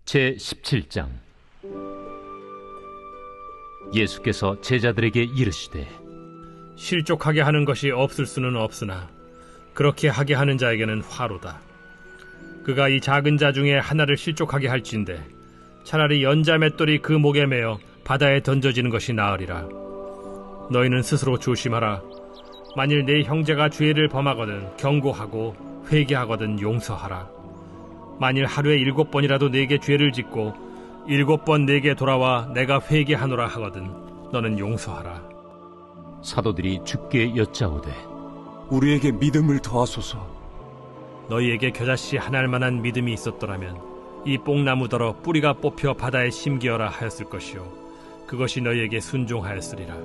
제17장. 예수께서 제자들에게 이르시되 실족하게 하는 것이 없을 수는 없으나 그렇게 하게 하는 자에게는 화로다. 그가 이 작은 자 중에 하나를 실족하게 할진대 차라리 연자 맷돌이 그 목에 매어 바다에 던져지는 것이 나으리라. 너희는 스스로 조심하라. 만일 네 형제가 죄를 범하거든 경고하고 회개하거든 용서하라. 만일 하루에 7번이라도 네게 죄를 짓고 7번 네게 돌아와 내가 회개하노라 하거든 너는 용서하라. 사도들이 주께 여짜오되 우리에게 믿음을 더하소서. 너희에게 겨자씨 하나일 만한 믿음이 있었더라면 이 뽕나무더러 뿌리가 뽑혀 바다에 심기어라 하였을 것이요 그것이 너희에게 순종하였으리라.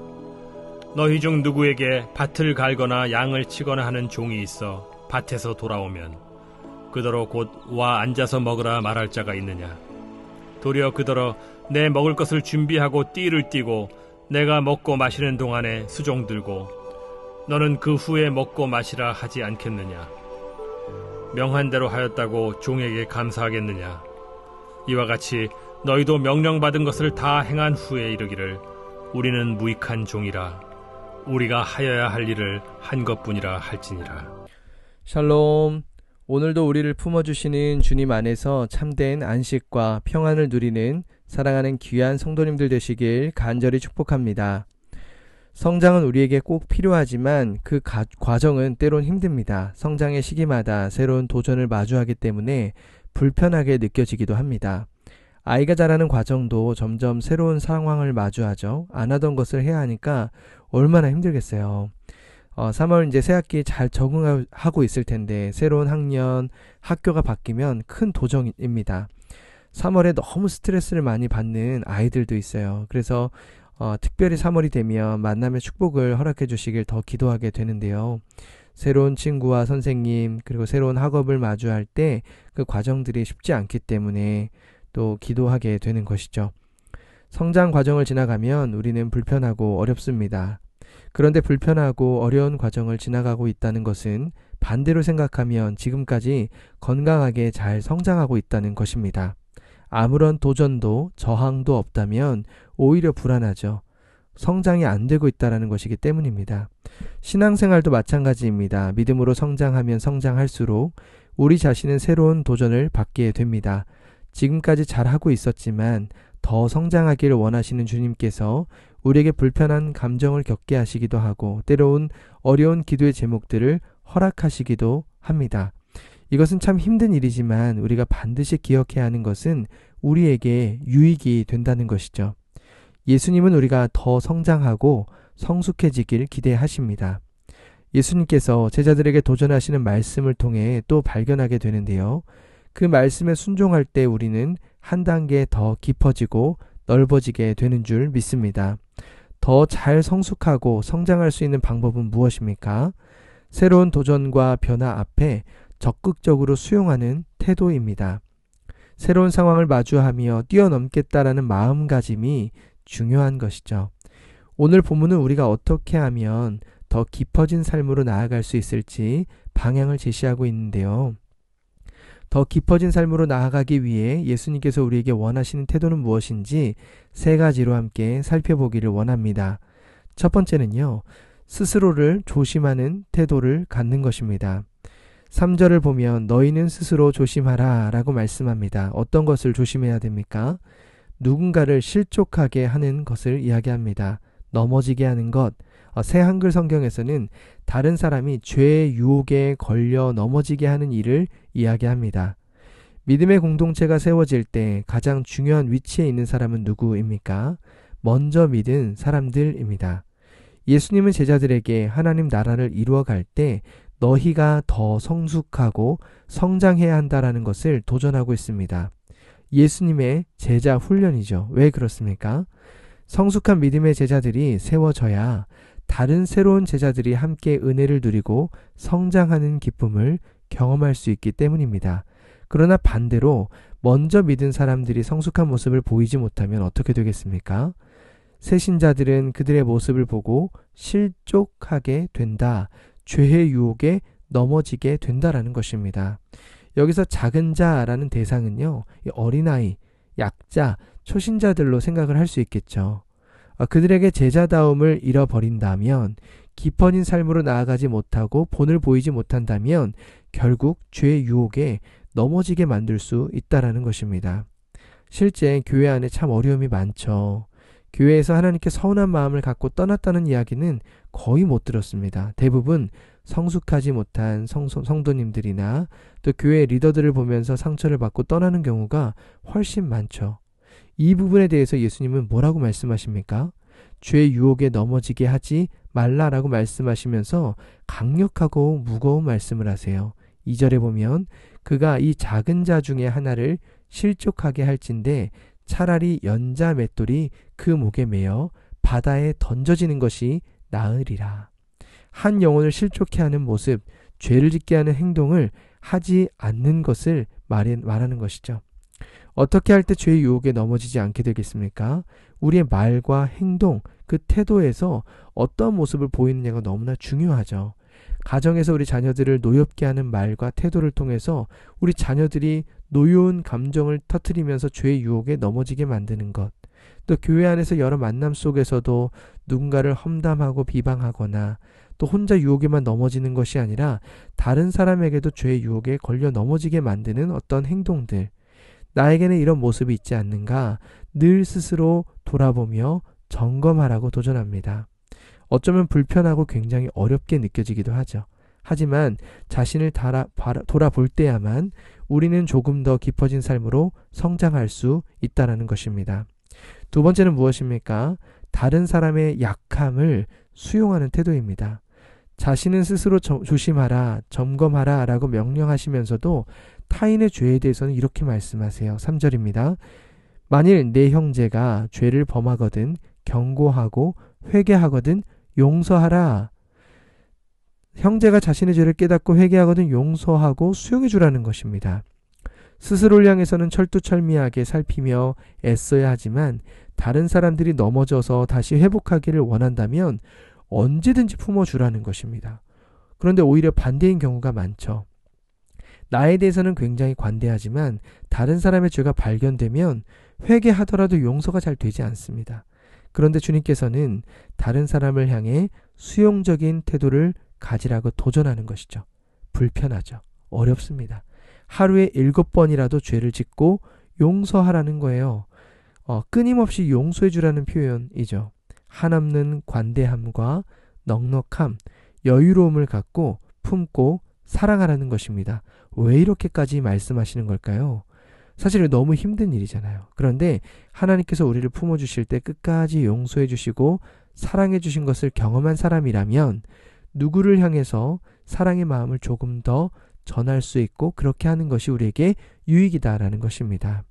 너희 중 누구에게 밭을 갈거나 양을 치거나 하는 종이 있어 밭에서 돌아오면 그더러 곧 와 앉아서 먹으라 말할 자가 있느냐? 도리어 그더러 내 먹을 것을 준비하고 띠를 띠고 내가 먹고 마시는 동안에 수종 들고 너는 그 후에 먹고 마시라 하지 않겠느냐? 명한 대로 하였다고 종에게 감사하겠느냐? 이와 같이 너희도 명령받은 것을 다 행한 후에 이르기를 우리는 무익한 종이라 우리가 하여야 할 일을 한 것뿐이라 할지니라. 샬롬. 오늘도 우리를 품어주시는 주님 안에서 참된 안식과 평안을 누리는 사랑하는 귀한 성도님들 되시길 간절히 축복합니다. 성장은 우리에게 꼭 필요하지만 그 과정은 때론 힘듭니다. 성장의 시기마다 새로운 도전을 마주하기 때문에 불편하게 느껴지기도 합니다. 아이가 자라는 과정도 점점 새로운 상황을 마주하죠. 안 하던 것을 해야 하니까 얼마나 힘들겠어요. 3월 이제 새학기 잘 적응하고 있을 텐데 새로운 학년, 학교가 바뀌면 큰 도전입니다. 3월에 너무 스트레스를 많이 받는 아이들도 있어요. 그래서 특별히 3월이 되면 만남의 축복을 허락해 주시길 더 기도하게 되는데요. 새로운 친구와 선생님 그리고 새로운 학업을 마주할 때 그 과정들이 쉽지 않기 때문에 또 기도하게 되는 것이죠. 성장 과정을 지나가면 우리는 불편하고 어렵습니다. 그런데 불편하고 어려운 과정을 지나가고 있다는 것은 반대로 생각하면 지금까지 건강하게 잘 성장하고 있다는 것입니다. 아무런 도전도 저항도 없다면 오히려 불안하죠. 성장이 안 되고 있다는 것이기 때문입니다. 신앙생활도 마찬가지입니다. 믿음으로 성장하면 성장할수록 우리 자신은 새로운 도전을 받게 됩니다. 지금까지 잘하고 있었지만 더 성장하기를 원하시는 주님께서 우리에게 불편한 감정을 겪게 하시기도 하고 때로는 어려운 기도의 제목들을 허락하시기도 합니다. 이것은 참 힘든 일이지만 우리가 반드시 기억해야 하는 것은 우리에게 유익이 된다는 것이죠. 예수님은 우리가 더 성장하고 성숙해지길 기대하십니다. 예수님께서 제자들에게 도전하시는 말씀을 통해 또 발견하게 되는데요. 그 말씀에 순종할 때 우리는 한 단계 더 깊어지고 넓어지게 되는 줄 믿습니다. 더 잘 성숙하고 성장할 수 있는 방법은 무엇입니까? 새로운 도전과 변화 앞에 적극적으로 수용하는 태도입니다. 새로운 상황을 마주하며 뛰어넘겠다라는 마음가짐이 중요한 것이죠. 오늘 본문은 우리가 어떻게 하면 더 깊어진 삶으로 나아갈 수 있을지 방향을 제시하고 있는데요. 더 깊어진 삶으로 나아가기 위해 예수님께서 우리에게 원하시는 태도는 무엇인지 3가지로 함께 살펴보기를 원합니다. 첫 번째는요, 스스로를 조심하는 태도를 갖는 것입니다. 3절을 보면 너희는 스스로 조심하라 라고 말씀합니다. 어떤 것을 조심해야 됩니까? 누군가를 실족하게 하는 것을 이야기합니다. 넘어지게 하는 것. 새 한글 성경에서는 다른 사람이 죄의 유혹에 걸려 넘어지게 하는 일을 이야기합니다. 믿음의 공동체가 세워질 때 가장 중요한 위치에 있는 사람은 누구입니까? 먼저 믿은 사람들입니다. 예수님은 제자들에게 하나님 나라를 이루어갈 때 너희가 더 성숙하고 성장해야 한다라는 것을 도전하고 있습니다. 예수님의 제자 훈련이죠. 왜 그렇습니까? 성숙한 믿음의 제자들이 세워져야 다른 새로운 제자들이 함께 은혜를 누리고 성장하는 기쁨을 경험할 수 있기 때문입니다. 그러나 반대로 먼저 믿은 사람들이 성숙한 모습을 보이지 못하면 어떻게 되겠습니까? 새 신자들은 그들의 모습을 보고 실족하게 된다. 죄의 유혹에 넘어지게 된다라는 것입니다. 여기서 작은 자라는 대상은요, 어린아이, 약자, 초신자들로 생각을 할 수 있겠죠. 그들에게 제자다움을 잃어버린다면, 깊어진 삶으로 나아가지 못하고 본을 보이지 못한다면 결국 죄의 유혹에 넘어지게 만들 수 있다라는 것입니다. 실제 교회 안에 참 어려움이 많죠. 교회에서 하나님께 서운한 마음을 갖고 떠났다는 이야기는 거의 못 들었습니다. 대부분 성숙하지 못한 성도님들이나 또 교회 리더들을 보면서 상처를 받고 떠나는 경우가 훨씬 많죠. 이 부분에 대해서 예수님은 뭐라고 말씀하십니까? 죄의 유혹에 넘어지게 하지 말라라고 말씀하시면서 강력하고 무거운 말씀을 하세요. 2절에 보면 그가 이 작은 자 중에 하나를 실족하게 할진대 차라리 연자 맷돌이 그 목에 매어 바다에 던져지는 것이 나으리라. 한 영혼을 실족해 하는 모습, 죄를 짓게 하는 행동을 하지 않는 것을 말하는 것이죠. 어떻게 할 때 죄의 유혹에 넘어지지 않게 되겠습니까? 우리의 말과 행동, 그 태도에서 어떤 모습을 보이느냐가 너무나 중요하죠. 가정에서 우리 자녀들을 노엽게 하는 말과 태도를 통해서 우리 자녀들이 노여운 감정을 터뜨리면서 죄의 유혹에 넘어지게 만드는 것. 또 교회 안에서 여러 만남 속에서도 누군가를 험담하고 비방하거나 또 혼자 유혹에만 넘어지는 것이 아니라 다른 사람에게도 죄의 유혹에 걸려 넘어지게 만드는 어떤 행동들. 나에게는 이런 모습이 있지 않는가 늘 스스로 돌아보며 점검하라고 도전합니다. 어쩌면 불편하고 굉장히 어렵게 느껴지기도 하죠. 하지만 자신을 돌아볼 때야만 우리는 조금 더 깊어진 삶으로 성장할 수 있다는 것입니다. 두 번째는 무엇입니까? 다른 사람의 약함을 수용하는 태도입니다. 자신은 스스로 조심하라, 점검하라 라고 명령하시면서도 타인의 죄에 대해서는 이렇게 말씀하세요. 3절입니다. 만일 내 형제가 죄를 범하거든 경고하고 회개하거든 용서하라. 형제가 자신의 죄를 깨닫고 회개하거든 용서하고 수용해 주라는 것입니다. 스스로를 향해서는 철두철미하게 살피며 애써야 하지만 다른 사람들이 넘어져서 다시 회복하기를 원한다면 언제든지 품어주라는 것입니다. 그런데 오히려 반대인 경우가 많죠. 나에 대해서는 굉장히 관대하지만 다른 사람의 죄가 발견되면 회개하더라도 용서가 잘 되지 않습니다. 그런데 주님께서는 다른 사람을 향해 수용적인 태도를 가지라고 도전하는 것이죠. 불편하죠. 어렵습니다. 하루에 7번이라도 죄를 짓고 용서하라는 거예요. 끊임없이 용서해 주라는 표현이죠. 한없는 관대함과 넉넉함, 여유로움을 갖고 품고 사랑하라는 것입니다. 왜 이렇게까지 말씀하시는 걸까요? 사실 너무 힘든 일이잖아요. 그런데 하나님께서 우리를 품어주실 때 끝까지 용서해 주시고 사랑해 주신 것을 경험한 사람이라면 누구를 향해서 사랑의 마음을 조금 더 전할 수 있고 그렇게 하는 것이 우리에게 유익이다라는 것입니다.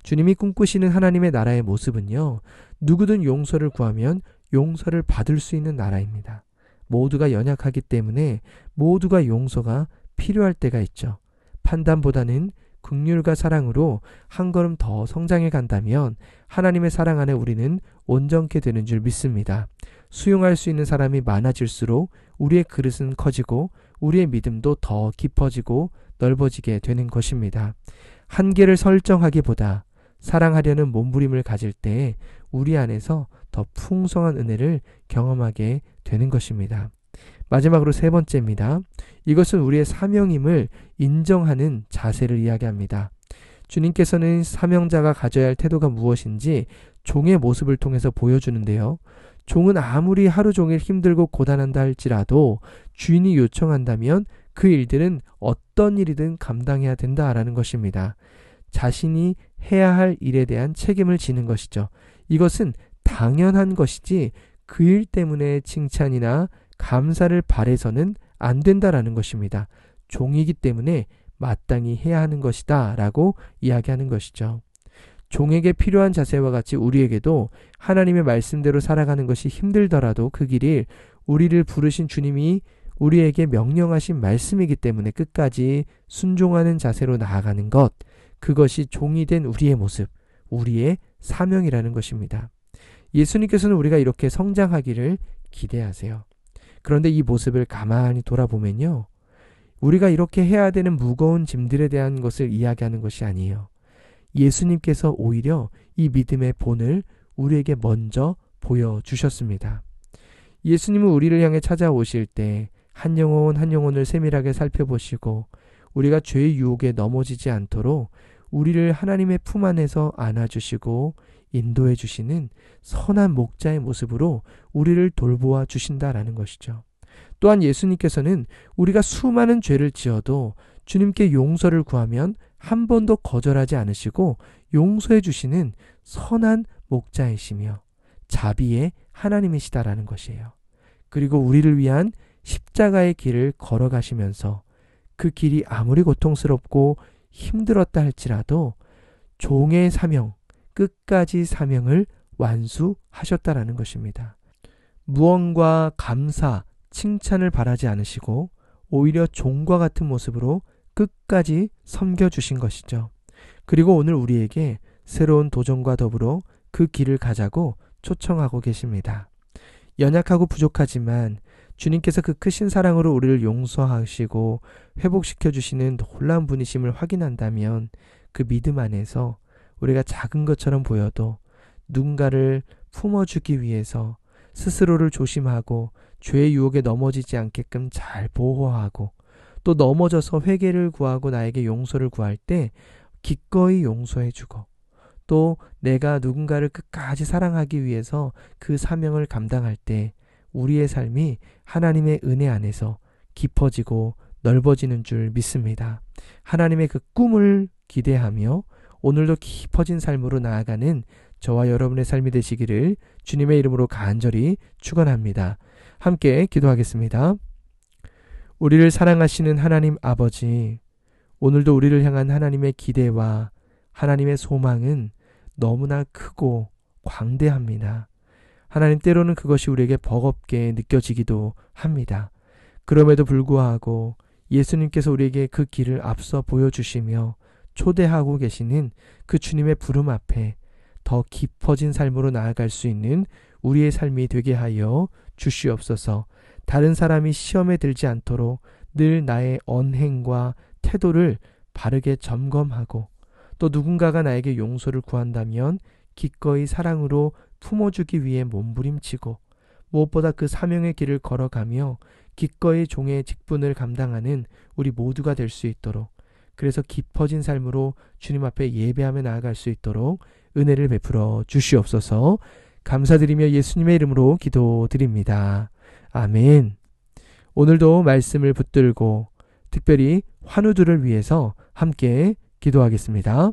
주님이 꿈꾸시는 하나님의 나라의 모습은요, 누구든 용서를 구하면 용서를 받을 수 있는 나라입니다. 모두가 연약하기 때문에 모두가 용서가 필요할 때가 있죠. 판단보다는 긍휼과 사랑으로 한 걸음 더 성장해 간다면 하나님의 사랑 안에 우리는 온전케 되는 줄 믿습니다. 수용할 수 있는 사람이 많아질수록 우리의 그릇은 커지고 우리의 믿음도 더 깊어지고 넓어지게 되는 것입니다. 한계를 설정하기보다 사랑하려는 몸부림을 가질 때 우리 안에서 더 풍성한 은혜를 경험하게 되는 것입니다. 마지막으로 세 번째입니다. 이것은 우리의 사명임을 인정하는 자세를 이야기합니다. 주님께서는 사명자가 가져야 할 태도가 무엇인지 종의 모습을 통해서 보여주는데요. 종은 아무리 하루 종일 힘들고 고단한다 할지라도 주인이 요청한다면 그 일들은 어떤 일이든 감당해야 된다라는 것입니다. 자신이 해야 할 일에 대한 책임을 지는 것이죠. 이것은 당연한 것이지 그 일 때문에 칭찬이나 감사를 바래서는 안 된다라는 것입니다. 종이기 때문에 마땅히 해야 하는 것이다 라고 이야기하는 것이죠. 종에게 필요한 자세와 같이 우리에게도 하나님의 말씀대로 살아가는 것이 힘들더라도 그 길이 우리를 부르신 주님이 우리에게 명령하신 말씀이기 때문에 끝까지 순종하는 자세로 나아가는 것, 그것이 종이 된 우리의 모습, 우리의 사명이라는 것입니다. 예수님께서는 우리가 이렇게 성장하기를 기대하세요. 그런데 이 모습을 가만히 돌아보면요, 우리가 이렇게 해야 되는 무거운 짐들에 대한 것을 이야기하는 것이 아니에요. 예수님께서 오히려 이 믿음의 본을 우리에게 먼저 보여주셨습니다. 예수님은 우리를 향해 찾아오실 때 한 영혼 한 영혼을 세밀하게 살펴보시고 우리가 죄의 유혹에 넘어지지 않도록 우리를 하나님의 품 안에서 안아주시고 인도해 주시는 선한 목자의 모습으로 우리를 돌보아 주신다라는 것이죠. 또한 예수님께서는 우리가 수많은 죄를 지어도 주님께 용서를 구하면 한 번도 거절하지 않으시고 용서해 주시는 선한 목자이시며 자비의 하나님이시다라는 것이에요. 그리고 우리를 위한 십자가의 길을 걸어가시면서 그 길이 아무리 고통스럽고 힘들었다 할지라도 종의 사명, 끝까지 사명을 완수하셨다라는 것입니다. 무언과 감사, 칭찬을 바라지 않으시고 오히려 종과 같은 모습으로 끝까지 섬겨주신 것이죠. 그리고 오늘 우리에게 새로운 도전과 더불어 그 길을 가자고 초청하고 계십니다. 연약하고 부족하지만 주님께서 그 크신 사랑으로 우리를 용서하시고 회복시켜 주시는 놀라운 분이심을 확인한다면 그 믿음 안에서 우리가 작은 것처럼 보여도 누군가를 품어주기 위해서 스스로를 조심하고 죄의 유혹에 넘어지지 않게끔 잘 보호하고 또 넘어져서 회개를 구하고 나에게 용서를 구할 때 기꺼이 용서해주고 또 내가 누군가를 끝까지 사랑하기 위해서 그 사명을 감당할 때 우리의 삶이 하나님의 은혜 안에서 깊어지고 넓어지는 줄 믿습니다. 하나님의 그 꿈을 기대하며 오늘도 깊어진 삶으로 나아가는 저와 여러분의 삶이 되시기를 주님의 이름으로 간절히 축원합니다. 함께 기도하겠습니다. 우리를 사랑하시는 하나님 아버지, 오늘도 우리를 향한 하나님의 기대와 하나님의 소망은 너무나 크고 광대합니다. 하나님, 때로는 그것이 우리에게 버겁게 느껴지기도 합니다. 그럼에도 불구하고 예수님께서 우리에게 그 길을 앞서 보여주시며 초대하고 계시는 그 주님의 부름 앞에 더 깊어진 삶으로 나아갈 수 있는 우리의 삶이 되게 하여 주시옵소서. 다른 사람이 시험에 들지 않도록 늘 나의 언행과 태도를 바르게 점검하고 또 누군가가 나에게 용서를 구한다면 기꺼이 사랑으로 품어주기 위해 몸부림치고 무엇보다 그 사명의 길을 걸어가며 기꺼이 종의 직분을 감당하는 우리 모두가 될 수 있도록, 그래서 깊어진 삶으로 주님 앞에 예배하며 나아갈 수 있도록 은혜를 베풀어 주시옵소서. 감사드리며 예수님의 이름으로 기도드립니다. 아멘. 오늘도 말씀을 붙들고 특별히 환우들을 위해서 함께 기도하겠습니다.